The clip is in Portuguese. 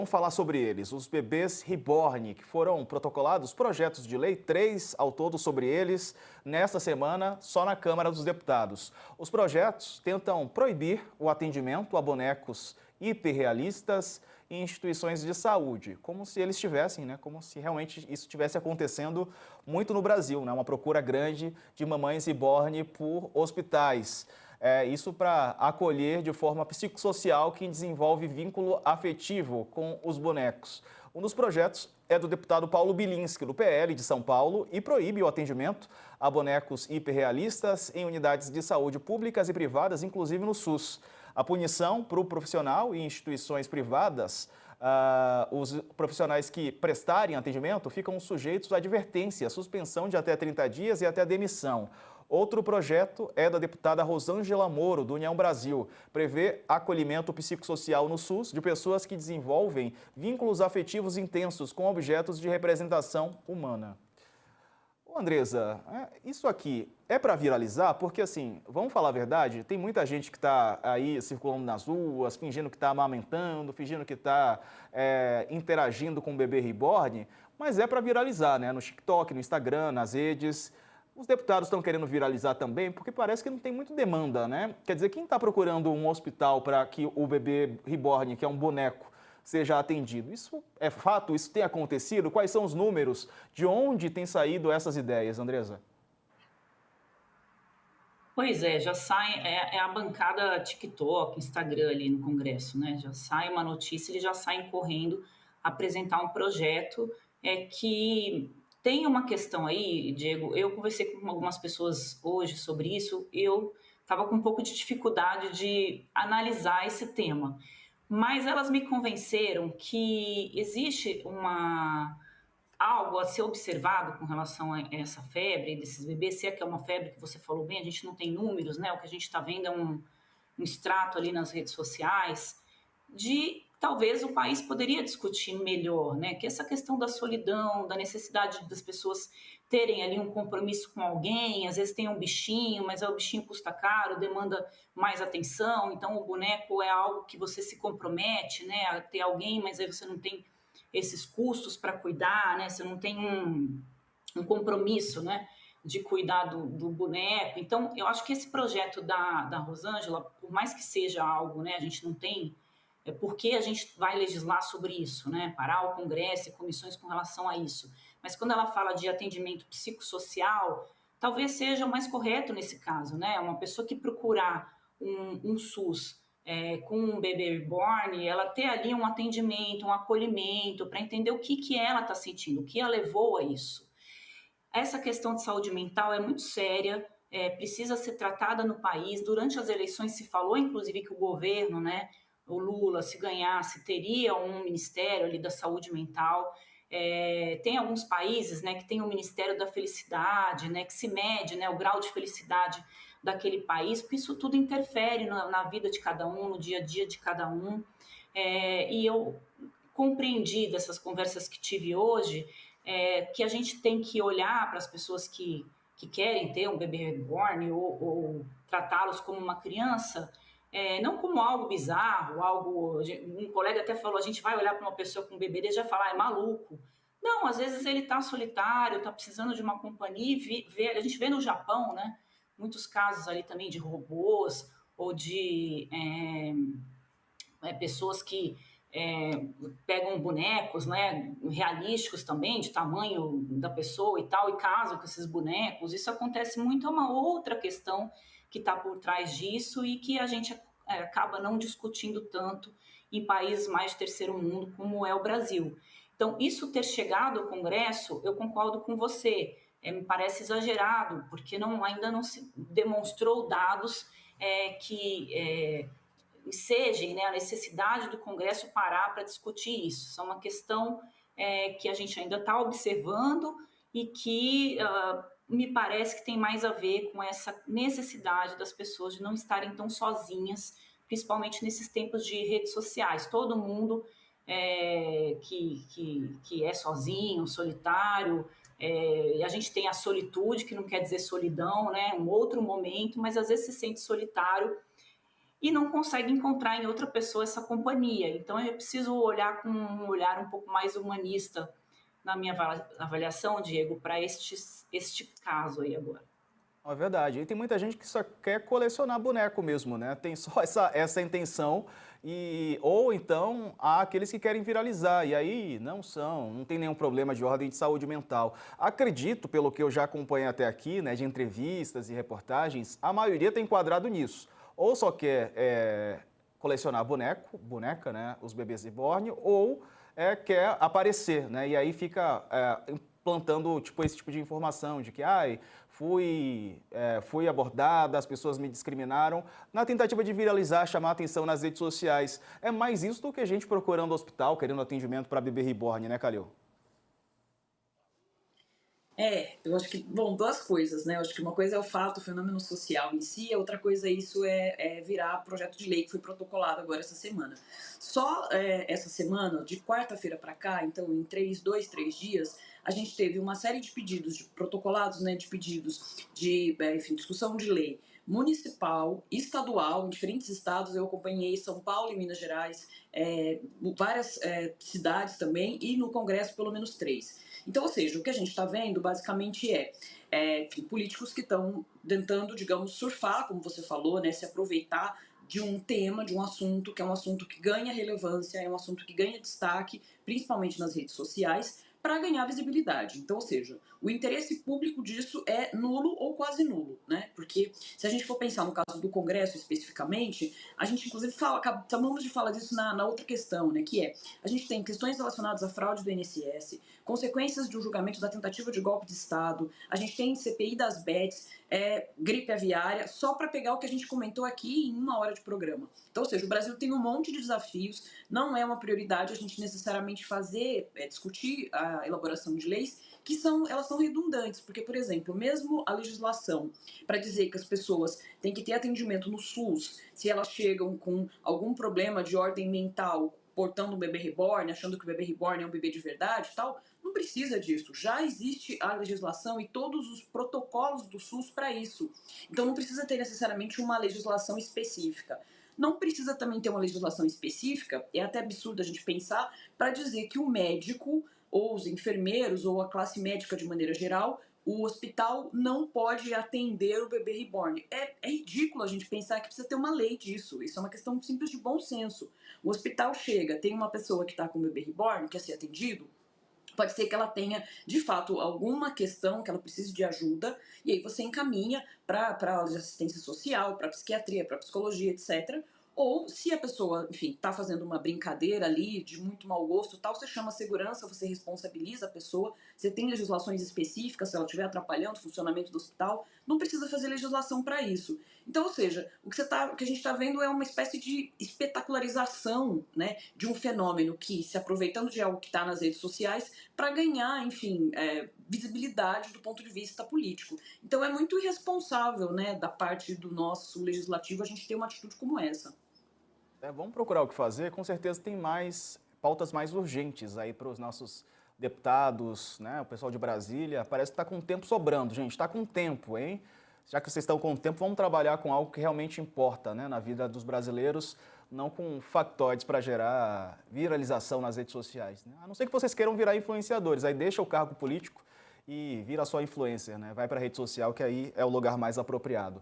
Vamos falar sobre eles, os bebês reborn, que foram protocolados projetos de lei, 3 ao todo sobre eles, nesta semana, só na Câmara dos Deputados. Os projetos tentam proibir o atendimento a bonecos hiperrealistas em instituições de saúde, como se eles tivessem, como se realmente isso estivesse acontecendo muito no Brasil, uma procura grande de mamães reborn por hospitais. Isso para acolher de forma psicossocial quem desenvolve vínculo afetivo com os bonecos. Um dos projetos é do deputado Paulo Bilinski, do PL de São Paulo, e proíbe o atendimento a bonecos hiperrealistas em unidades de saúde públicas e privadas, inclusive no SUS. A punição para o profissional em instituições privadas, os profissionais que prestarem atendimento ficam sujeitos à advertência, suspensão de até 30 dias e até demissão. Outro projeto é da deputada Rosângela Moro, do União Brasil. Prevê acolhimento psicossocial no SUS de pessoas que desenvolvem vínculos afetivos intensos com objetos de representação humana. Ô Andresa, isso aqui é para viralizar? Porque, assim, vamos falar a verdade, tem muita gente que está aí circulando nas ruas, fingindo que está amamentando, fingindo que está interagindo com o bebê reborn, mas é para viralizar, no TikTok, no Instagram, nas redes. Os deputados estão querendo viralizar também, porque parece que não tem muita demanda, Quer dizer, quem está procurando um hospital para que o bebê reborn, que é um boneco, seja atendido? Isso é fato? Isso tem acontecido? Quais são os números? De onde tem saído essas ideias, Andresa? Pois é, já sai, é a bancada TikTok, Instagram ali no Congresso, Já sai uma notícia, eles já saem correndo apresentar um projeto que tem uma questão aí, Diego, eu conversei com algumas pessoas hoje sobre isso, eu estava com um pouco de dificuldade de analisar esse tema, mas elas me convenceram que existe algo a ser observado com relação a essa febre desses bebês, se é que é uma febre que você falou bem, a gente não tem números, O que a gente está vendo é um extrato ali nas redes sociais, de talvez o país poderia discutir melhor, Que essa questão da solidão, da necessidade das pessoas terem ali um compromisso com alguém, às vezes tem um bichinho, mas o bichinho custa caro, demanda mais atenção, então o boneco é algo que você se compromete, a ter alguém, mas aí você não tem esses custos para cuidar, Você não tem um compromisso, de cuidar do boneco. Então, eu acho que esse projeto da Rosângela, por mais que seja algo, a gente não tem, por que a gente vai legislar sobre isso, Parar o Congresso e comissões com relação a isso. Mas quando ela fala de atendimento psicossocial, talvez seja o mais correto nesse caso, Uma pessoa que procurar um SUS com um bebê reborn, ela ter ali um atendimento, um acolhimento, para entender o que ela está sentindo, o que a levou a isso. Essa questão de saúde mental é muito séria, precisa ser tratada no país. Durante as eleições se falou, inclusive, que o governo, o Lula, se ganhasse, teria um ministério ali da saúde mental. Tem alguns países, que tem o Ministério da Felicidade, que se mede, o grau de felicidade daquele país, porque isso tudo interfere na vida de cada um, no dia a dia de cada um. E eu compreendi dessas conversas que tive hoje, que a gente tem que olhar para as pessoas que querem ter um bebê reborn ou tratá-los como uma criança, não como algo bizarro, um colega até falou, a gente vai olhar para uma pessoa com um bebê e já falar, é maluco. Não, às vezes ele está solitário, está precisando de uma companhia, a gente vê no Japão, muitos casos ali também de robôs ou de pessoas que pegam bonecos, realísticos também, de tamanho da pessoa e tal, e casam com esses bonecos. Isso acontece muito, é uma outra questão que está por trás disso e que a gente acaba não discutindo tanto em países mais de terceiro mundo, como é o Brasil. Então, isso ter chegado ao Congresso, eu concordo com você, me parece exagerado, porque ainda não se demonstrou dados que ensejem a necessidade do Congresso parar para discutir isso. Isso é uma questão que a gente ainda está observando e que me parece que tem mais a ver com essa necessidade das pessoas de não estarem tão sozinhas, principalmente nesses tempos de redes sociais. Todo mundo que é sozinho, solitário, e a gente tem a solitude, que não quer dizer solidão, um outro momento, mas às vezes se sente solitário e não consegue encontrar em outra pessoa essa companhia. Então, eu preciso olhar com um olhar um pouco mais humanista na minha avaliação, Diego, para este caso aí agora. É verdade. E tem muita gente que só quer colecionar boneco mesmo, né? Tem só essa intenção. Ou então há aqueles que querem viralizar. E aí não tem nenhum problema de ordem de saúde mental. Acredito, pelo que eu já acompanhei até aqui, né, de entrevistas e reportagens, a maioria está enquadrado nisso. Ou só quer colecionar boneca, né? Os bebês reborn, ou quer aparecer, né? E aí fica implantando esse tipo de informação de que fui abordada, as pessoas me discriminaram, na tentativa de viralizar, chamar a atenção nas redes sociais. É mais isso do que gente procurando hospital, querendo atendimento para bebê reborn, né, Calil? Eu acho que, bom, duas coisas, né? Eu acho que uma coisa é o fato, o fenômeno social em si, a outra coisa isso é virar projeto de lei que foi protocolado agora essa semana. Só essa semana, de quarta-feira para cá, então em 3 dias, a gente teve uma série de pedidos de protocolados, né, de pedidos de, enfim, discussão de lei municipal, estadual, em diferentes estados. Eu acompanhei São Paulo e Minas Gerais, várias cidades também, e no Congresso pelo menos 3. Então, ou seja, o que a gente está vendo basicamente enfim, políticos que estão tentando, digamos, surfar, como você falou, né, se aproveitar de um tema, de um assunto que é um assunto que ganha relevância, é um assunto que ganha destaque, principalmente nas redes sociais, para ganhar visibilidade. Então, ou seja, o interesse público disso é nulo ou quase nulo, né? Porque se a gente for pensar no caso do Congresso especificamente, a gente inclusive acabamos de falar disso na outra questão, né? Que a gente tem questões relacionadas à fraude do INSS, consequências de um julgamento da tentativa de golpe de Estado, a gente tem CPI das bets, gripe aviária, só para pegar o que a gente comentou aqui em 1 hora de programa. Então, ou seja, o Brasil tem um monte de desafios, não é uma prioridade a gente necessariamente discutir a elaboração de leis que elas são redundantes, porque, por exemplo, mesmo a legislação para dizer que as pessoas têm que ter atendimento no SUS se elas chegam com algum problema de ordem mental, portando um bebê reborn, achando que o bebê reborn é um bebê de verdade e tal, não precisa disso. Já existe a legislação e todos os protocolos do SUS para isso. Então não precisa ter necessariamente uma legislação específica. Não precisa também ter uma legislação específica, é até absurdo a gente pensar, para dizer que o médico, ou os enfermeiros, ou a classe médica de maneira geral, o hospital não pode atender o bebê reborn. É ridículo a gente pensar que precisa ter uma lei disso. Isso é uma questão simples de bom senso. O hospital chega, tem uma pessoa que está com o bebê reborn, quer ser atendido, pode ser que ela tenha, de fato, alguma questão que ela precise de ajuda, e aí você encaminha para a aula de assistência social, para psiquiatria, para psicologia, etc. Ou se a pessoa, enfim, está fazendo uma brincadeira ali de muito mau gosto, tal, você chama a segurança, você responsabiliza a pessoa, você tem legislações específicas, se ela estiver atrapalhando o funcionamento do hospital, não precisa fazer legislação para isso. Então, ou seja, o que a gente está vendo é uma espécie de espetacularização, né, de um fenômeno que, se aproveitando de algo que está nas redes sociais, para ganhar, enfim, visibilidade do ponto de vista político. Então é muito irresponsável, né, da parte do nosso legislativo a gente ter uma atitude como essa. Vamos procurar o que fazer. Com certeza tem pautas mais urgentes aí para os nossos deputados, né? O pessoal de Brasília. Parece que está com tempo sobrando, gente. Está com tempo, hein? Já que vocês estão com tempo, vamos trabalhar com algo que realmente importa, né, na vida dos brasileiros, não com factoides para gerar viralização nas redes sociais, né? A não ser que vocês queiram virar influenciadores, aí deixa o cargo político e vira só influencer, né? Vai para a rede social, que aí é o lugar mais apropriado.